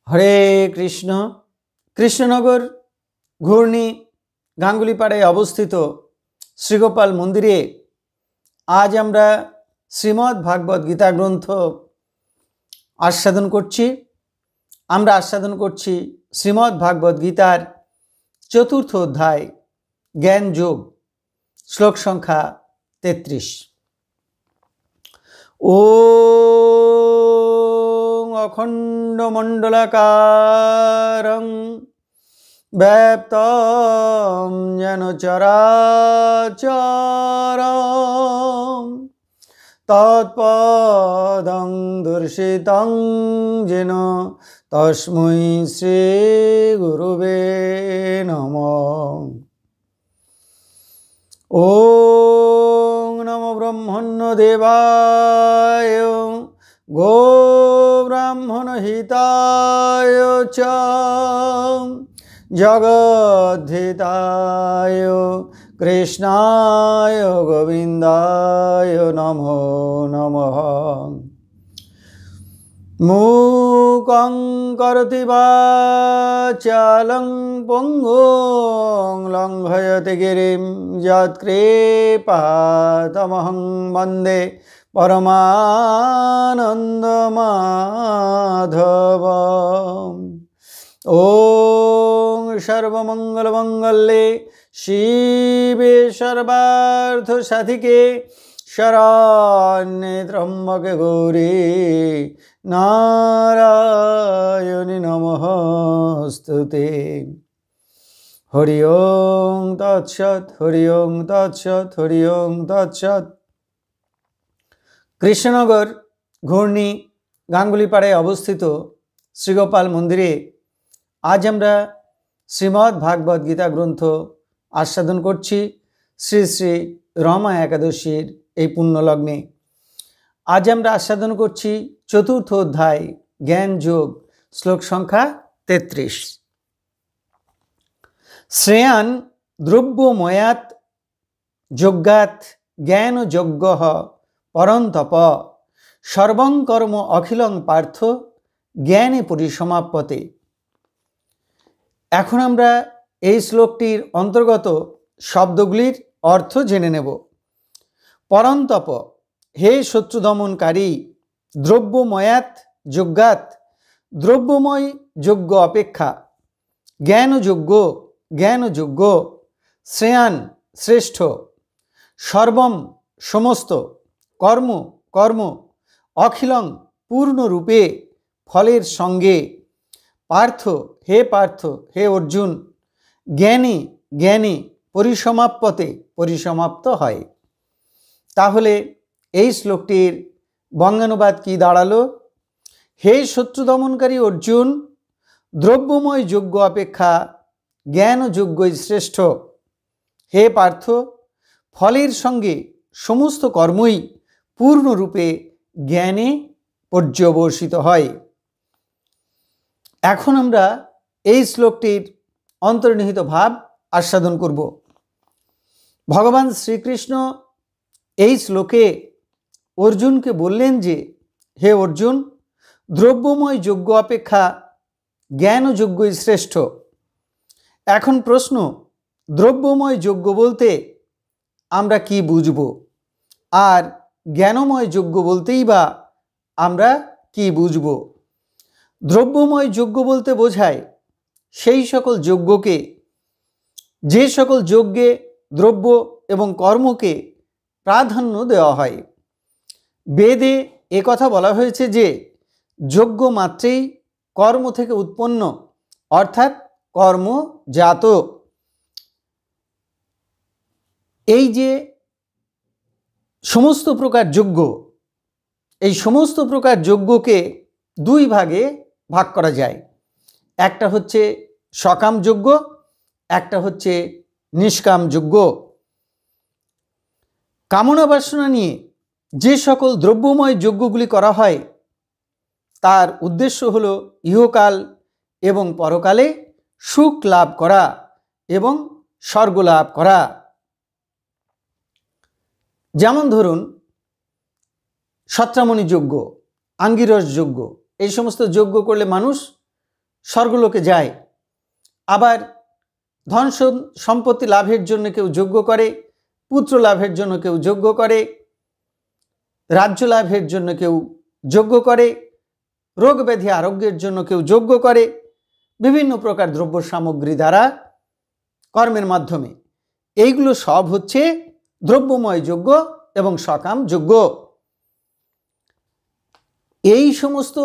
হরে কৃষ্ণ। কৃষ্ণনগর ঘূর্ণি গাঙ্গুলিপাড়ায় অবস্থিত শ্রীগোপাল মন্দিরে আজ আমরা শ্রীমদ্ ভাগবত গীতা গ্রন্থ আস্বাদন করছি। আমরা আস্বাদন করছি শ্রীমদ্ ভাগবত গীতার চতুর্থ অধ্যায় জ্ঞান যোগ, শ্লোক সংখ্যা 33। ওম অখণ্ডমণ্ডলাকারং ব্যাপ্তং যেন চরাচরম তৎপদং দর্শিতং যেন তস্मै শ্রী গুরুবে নমঃ। ওম নমো ব্রহ্মণ্য দেবায় গো ব্রাহ্মণ হিতায় চ জগদ্ধিতায় কৃষ্ণায় গোবিন্দায় নমো নমঃ। মূকং করোতি বাচালং পঙ্গুং লঙ্ঘয়তে গিরিম যৎকৃপাতমহং বন্দে পরমানন্দমাধবম। ওং সর্বমঙ্গলমঙ্গলে শিবে সর্বার্থসাধিকে শরণ্যে ত্র্যম্বকে গৌরী নারায়ণী নমস্তুতে। হরি ওং তৎসৎ, হরি ওং তৎসৎ, হরি ওং তৎসৎ। কৃষ্ণনগর ঘূর্ণি গাঙ্গুলিপাড়ায় অবস্থিত শ্রীগোপাল মন্দিরে আজ আমরা শ্রীমদ্ ভাগবত গীতা গ্রন্থ আস্বাদন করছি শ্রী শ্রী রমা একাদশীর এই পুণ্যলগ্নে। আজ আমরা আস্বাদন করছি চতুর্থ অধ্যায় জ্ঞান যোগ, শ্লোক সংখ্যা 33। শ্রেয়ান দ্রব্যময়াৎ যজ্ঞাৎ জ্ঞান যজ্ঞ পরন্তপ সর্বং কর্ম অখিলং পার্থ জ্ঞানে পরিসমাপ্যতে। এখন আমরা এই শ্লোকটির অন্তর্গত শব্দগুলির অর্থ জেনে নেব। পরন্তপ, হে শত্রু দমনকারী। দ্রব্যময়াৎ যজ্ঞাৎ, দ্রব্যময় যজ্ঞ অপেক্ষা। জ্ঞানযোগ্য, জ্ঞানযোগ্য। শ্রেয়ান, শ্রেষ্ঠ। সর্বম, সমস্ত। কর্ম, কর্ম। অখিলং, পূর্ণরূপে, ফলের সঙ্গে। পার্থ, হে পার্থ, হে অর্জুন। জ্ঞানী, জ্ঞানী। পরিসমাপ্যতে, পরিসমাপ্ত হয়। তাহলে এই শ্লোকটির বঙ্গানুবাদ কি দাঁড়ালো? হে শত্রু দমনকারী অর্জুন, দ্রব্যময় যজ্ঞ অপেক্ষা জ্ঞানযোগ্যই শ্রেষ্ঠ। হে পার্থ, ফলের সঙ্গে সমস্ত কর্মই পূর্ণরূপে জ্ঞানে পর্যবসিত হয়। এখন আমরা এই শ্লোকটির অন্তর্নিহিত ভাব আস্বাদন করব। ভগবান শ্রীকৃষ্ণ এই শ্লোকে অর্জুনকে বললেন যে, হে অর্জুন, দ্রব্যময় যজ্ঞ অপেক্ষা জ্ঞানযোগ্যই শ্রেষ্ঠ। এখন প্রশ্ন, দ্রব্যময় যজ্ঞ বলতে আমরা কি বুঝব, আর জ্ঞানময় যজ্ঞ বলতেই বা আমরা কি বুঝব? দ্রব্যময় যজ্ঞ বলতে বোঝায় সেই সকল যজ্ঞকে, যে সকল যজ্ঞে দ্রব্য এবং কর্মকে প্রাধান্য দেওয়া হয়। বেদে একথা বলা হয়েছে যে যজ্ঞ মাত্রেই কর্ম থেকে উৎপন্ন, অর্থাৎ কর্মজাত। এই যে সমস্ত প্রকার যজ্ঞ, এই সমস্ত প্রকার যজ্ঞকে দুই ভাগে ভাগ করা যায়। একটা হচ্ছে সকাম যজ্ঞ, একটা হচ্ছে নিষ্কাম যজ্ঞ। কামনা বাসনা নিয়ে যে সকল দ্রব্যময় যজ্ঞগুলি করা হয় তার উদ্দেশ্য হল ইহকাল এবং পরকালে সুখ লাভ করা এবং স্বর্গ লাভ করা। যেমন ধরুন সত্রামণি যজ্ঞ, আঙ্গিরস যজ্ঞ, এই সমস্ত যজ্ঞ করলে মানুষ স্বর্গলোকে যায়। আবার ধন সম্পত্তি লাভের জন্য কেউ যজ্ঞ করে, পুত্র লাভের জন্য কেউ যজ্ঞ করে, রাজ্য লাভের জন্য কেউ যজ্ঞ করে, রোগ ব্যাধি আরোগ্যের জন্য কেউ যজ্ঞ করে, বিভিন্ন প্রকার দ্রব্য সামগ্রী দ্বারা কর্মের মাধ্যমে। এইগুলো সব হচ্ছে দ্রব্যময় যজ্ঞ এবং সকাম যজ্ঞ। এই সমস্ত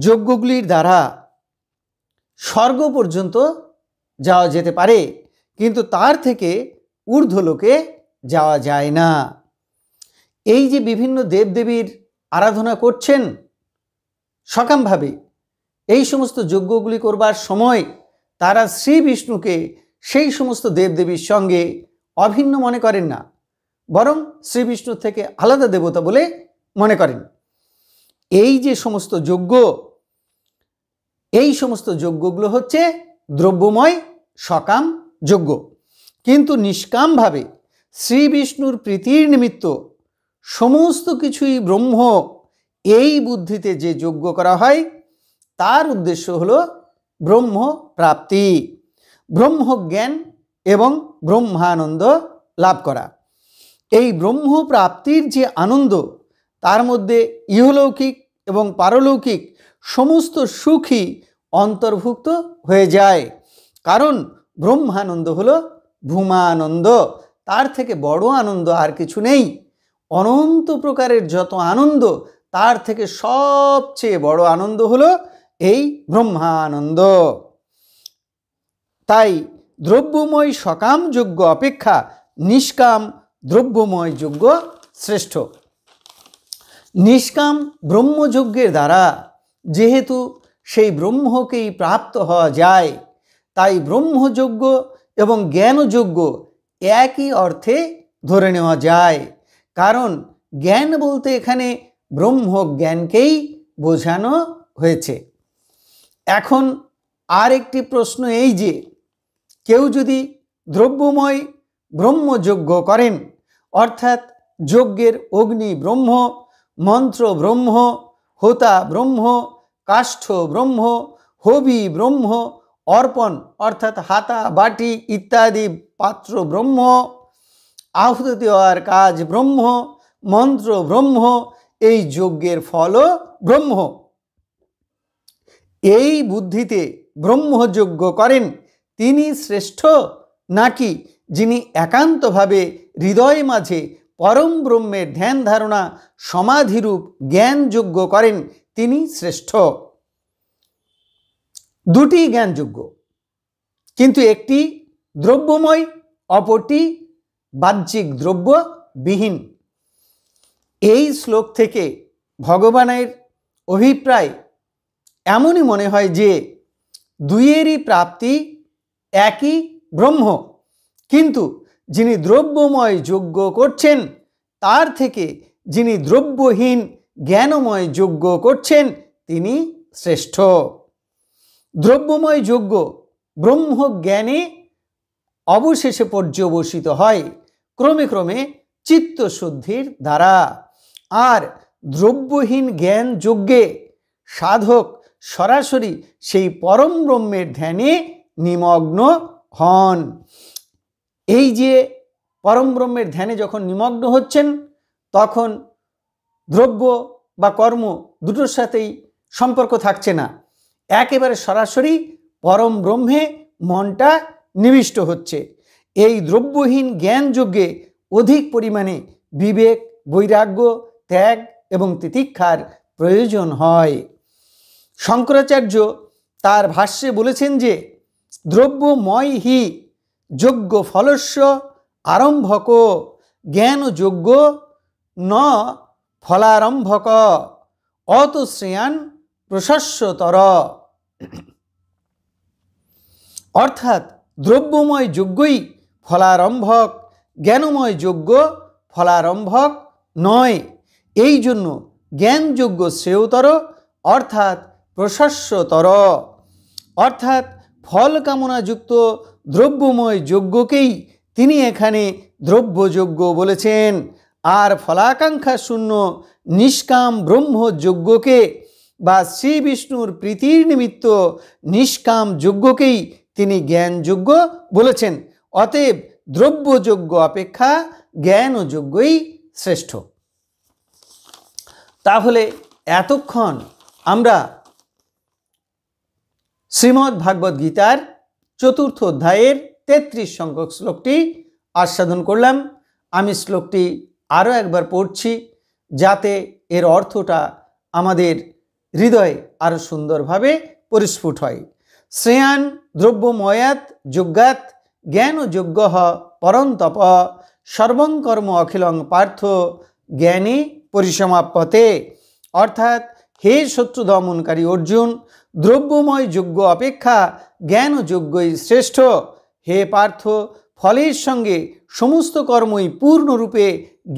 যজ্ঞগুলির দ্বারা স্বর্গ পর্যন্ত যাওয়া যেতে পারে, কিন্তু তার থেকে ঊর্ধ্বলোকে যাওয়া যায় না। এই যে বিভিন্ন দেবদেবীর আরাধনা করছেন সকামভাবে, এই সমস্ত যজ্ঞগুলি করবার সময় তারা শ্রী বিষ্ণুকে সেই সমস্ত দেবদেবীর সঙ্গে অভিন্ন মনে করেন না, বরং শ্রী বিষ্ণুর থেকে আলাদা দেবতা বলে মনে করেন। এই যে সমস্ত যজ্ঞ, এই সমস্ত যজ্ঞগুলো হচ্ছে দ্রব্যময় সকাম যজ্ঞ। কিন্তু নিষ্কামভাবে শ্রী বিষ্ণুর প্রীতির নিমিত্ত সমস্ত কিছুই ব্রহ্ম, এই বুদ্ধিতে যে যজ্ঞ করা হয় তার উদ্দেশ্য হলো ব্রহ্ম প্রাপ্তি, ব্রহ্মজ্ঞান এবং ব্রহ্মানন্দ লাভ করা। এই ব্রহ্ম প্রাপ্তির যে আনন্দ, তার মধ্যে ইহলৌকিক এবং পারলৌকিক সমস্ত সুখই অন্তর্ভুক্ত হয়ে যায়। কারণ ব্রহ্মানন্দ হলো ভূমানন্দ, তার থেকে বড় আনন্দ আর কিছু নেই। অনন্ত প্রকারের যত আনন্দ, তার থেকে সবচেয়ে বড় আনন্দ হলো এই ব্রহ্মানন্দ। তাই দ্রব্যময় সকাম যজ্ঞ অপেক্ষা নিষ্কাম দ্রব্যময় যজ্ঞ শ্রেষ্ঠ। নিষ্কাম ব্রহ্মযজ্ঞের দ্বারা যেহেতু সেই ব্রহ্মকেই প্রাপ্ত হওয়া যায়, তাই ব্রহ্মযজ্ঞ এবং জ্ঞানযজ্ঞ একই অর্থে ধরে নেওয়া যায়। কারণ জ্ঞান বলতে এখানে ব্রহ্মজ্ঞানকেই বোঝানো হয়েছে। এখন আর একটি প্রশ্ন এই যে, কেউ যদি দ্রব্যময় ব্রহ্মযজ্ঞ করেন, অর্থাৎ যজ্ঞের অগ্নি ব্রহ্ম, মন্ত্র ব্রহ্ম, হোতা ব্রহ্ম, কাষ্ঠ ব্রহ্ম, হবি ব্রহ্ম, অর্পণ অর্থাৎ হাতা বাটি ইত্যাদি পাত্র ব্রহ্ম, আহুতি দেওয়ার কাজ ব্রহ্ম, মন্ত্র ব্রহ্ম, এই যজ্ঞের ফলও ব্রহ্ম। এই বুদ্ধিতে ব্রহ্মযজ্ঞ করেন তিনি শ্রেষ্ঠ, নাকি যিনি একান্তভাবে হৃদয় মাঝে পরম ব্রহ্মের ধ্যান ধারণা সমাধিরূপ জ্ঞানযজ্ঞ করেন তিনি শ্রেষ্ঠ? দুটি জ্ঞানযজ্ঞ, কিন্তু একটি দ্রব্যময়, অপরটি বাহ্যিক দ্রব্যবিহীন। এই শ্লোক থেকে ভগবানের অভিপ্রায় এমনই মনে হয় যে দুইয়েরই প্রাপ্তি একই ব্রহ্ম, কিন্তু যিনি দ্রব্যময় যজ্ঞ করছেন তার থেকে যিনি দ্রব্যহীন জ্ঞানময় যজ্ঞ করছেন তিনি শ্রেষ্ঠ। দ্রব্যময় যজ্ঞ ব্রহ্মজ্ঞানে অবশেষে পর্যবসিত হয় ক্রমে ক্রমে চিত্তশুদ্ধির দ্বারা, আর দ্রব্যহীন জ্ঞান যজ্ঞে সাধক সরাসরি সেই পরম ব্রহ্মের ধ্যানে নিমগ্ন হন। এই যে পরম ব্রহ্মের ধ্যানে যখন নিমগ্ন হচ্ছেন, তখন দ্রব্য বা কর্ম দুটোর সাথেই সম্পর্ক থাকছে না, একেবারে সরাসরি পরম ব্রহ্মে মনটা নিবিষ্ট হচ্ছে। এই দ্রব্যহীন জ্ঞান যজ্ঞে অধিক পরিমাণে বিবেক, বৈরাগ্য, ত্যাগ এবং তিতিক্ষার প্রয়োজন হয়। শঙ্করাচার্য তার ভাষ্যে বলেছেন যে দ্রব্যময় হি যজ্ঞ ফলস্য আরম্ভক জ্ঞান যজ্ঞ ন ফলারম্ভক অত শ্রেয়ান প্রশস্যতর। অর্থাৎ দ্রব্যময় যজ্ঞই ফলারম্ভক, জ্ঞানময় যজ্ঞ ফলারম্ভক নয়। এই জন্য জ্ঞানযজ্ঞ শ্রেয়তর অর্থাৎ প্রশস্যতর। অর্থাৎ ফল কামনাযুক্ত দ্রব্যময় যজ্ঞকেই তিনি এখানে দ্রব্যযজ্ঞ বলেছেন, আর ফলাকাঙ্ক্ষা শূন্য নিষ্কাম ব্রহ্মযজ্ঞকে বা শ্রী বিষ্ণুর প্রীতির নিমিত্ত নিষ্কাম যজ্ঞকেই তিনি জ্ঞানযজ্ঞ বলেছেন। অতএব দ্রব্যযজ্ঞ অপেক্ষা জ্ঞানযজ্ঞই শ্রেষ্ঠ। তাহলে এতক্ষণ আমরা শ্রীমদ্ ভাগবত গীতার 4th অধ্যায়ের 33 সংখ্যক শ্লোকটি আস্বাদন করলাম। আমি শ্লোকটি আরও একবার পড়ছি যাতে এর অর্থটা আমাদের হৃদয়ে আরও সুন্দরভাবে পরিস্ফুট হয়। শ্রেয়ান দ্রব্যময়াত যজ্ঞাত জ্ঞানযজ্ঞ পরন্তপ সর্বং কর্ম অখিলং পার্থ জ্ঞানে পরিসমাপ্যতে। অর্থাৎ হে শত্রু দমনকারী অর্জুন, দ্রব্যময় যজ্ঞ অপেক্ষা জ্ঞানযজ্ঞই শ্রেষ্ঠ। হে পার্থ, ফলের সঙ্গে সমস্ত কর্মই পূর্ণরূপে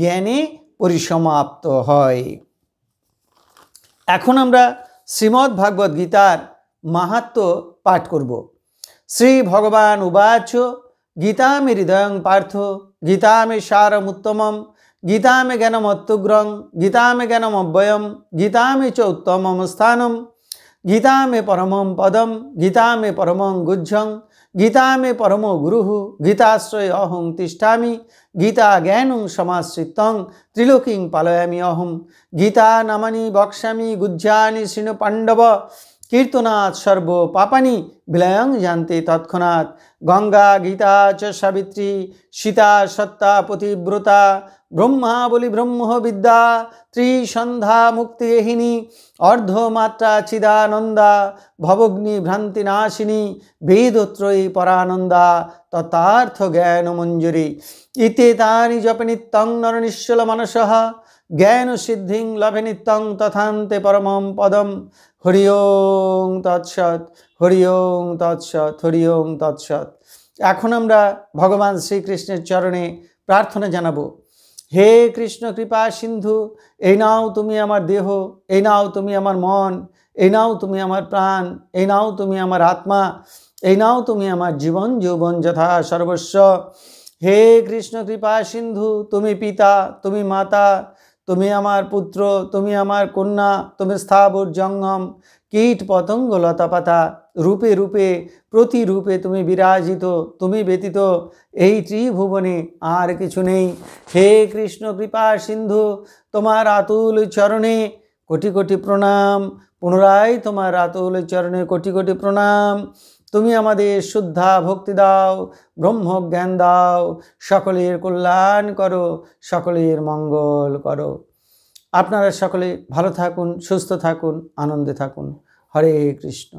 জ্ঞানে পরিসমাপ্ত হয়। এখন আমরা শ্রীমদ্ ভাগবত গীতার মাহাত্ম্য পাঠ করব। শ্রী ভগবান উবাচ গীতা মে হৃদয়ং পার্থ গীতা মে সারমুত্তমম গীতা মে জ্ঞানমত্যুগ্রং গীতা মে জ্ঞানমব্যয়ম গীতা মে চ উত্তমম স্থানম গীতা মে পরমম পদম গীতা মে পরমং গুহ্যং গীতা মে পরমো গুরুঃ গীতাশ্রয়ে অহং তিষ্ঠামি গীতা জ্ঞানং সমাশ্রিতং ত্রিলোকিং পালয়ামি অহম গীতা নামানি বক্ষ্যামি গুহ্যানি শৃণু পাণ্ডব কীর্তনাৎ সর্ব পাপানি বিলয়ং জানতে তৎক্ষণাৎ গঙ্গা গীতা চ সাবিত্রী সীতা সত্তা পতিব্রতা ব্রহ্মা বলি ব্রহ্ম বিদ্যা ত্রিসন্ধ্যা মুক্তিগেহিনী অর্ধমাত্রা চিদানন্দা ভবগ্নি ভ্রান্তি নাশিনী বেদত্রয়ী পরানন্দা তথার্থ জ্ঞান মঞ্জুরি ইতে তানি জপে নিত্যং নরনিশ্চল মানসঃ জ্ঞান সিদ্ধিং লভে নিত্যং তথান্তে পরমম পদম। হরি ওং তৎসৎ, হরি ওং তৎসৎ, হরি ওং তৎসৎ। এখন আমরা ভগবান শ্রীকৃষ্ণের চরণে প্রার্থনা জানাবো। হে কৃষ্ণ কৃপা সিন্ধু, এই নাও তুমি আমার দেহ, এই নাও তুমি আমার মন, এই নাও তুমি আমার প্রাণ, এই নাও তুমি আমার আত্মা, এই নাও তুমি আমার জীবন যৌবন যথা সর্বস্ব। হে কৃষ্ণ কৃপা সিন্ধু, তুমি পিতা, তুমি মাতা, তুমি আমার পুত্র, তুমি আমার কন্যা, তুমি স্থাবর জঙ্গম কীট পতঙ্গ লতাপাতা রূপে রূপে প্রতিরূপে তুমি বিরাজিত, তুমি ব্যতীত এই ত্রিভুবনে আর কিছু নেই। হে কৃষ্ণ কৃপা সিন্ধু, তোমার আতুল চরণে কোটি কোটি প্রণাম, পুনরায় তোমার আতুল চরণে কোটি কোটি প্রণাম। তুমি আমাদের শুদ্ধা ভক্তি দাও, ব্রহ্মজ্ঞান দাও, সকলের কল্যাণ করো, সকলের মঙ্গল করো। আপনারা সকলে ভালো থাকুন, সুস্থ থাকুন, আনন্দে থাকুন। হরে কৃষ্ণ।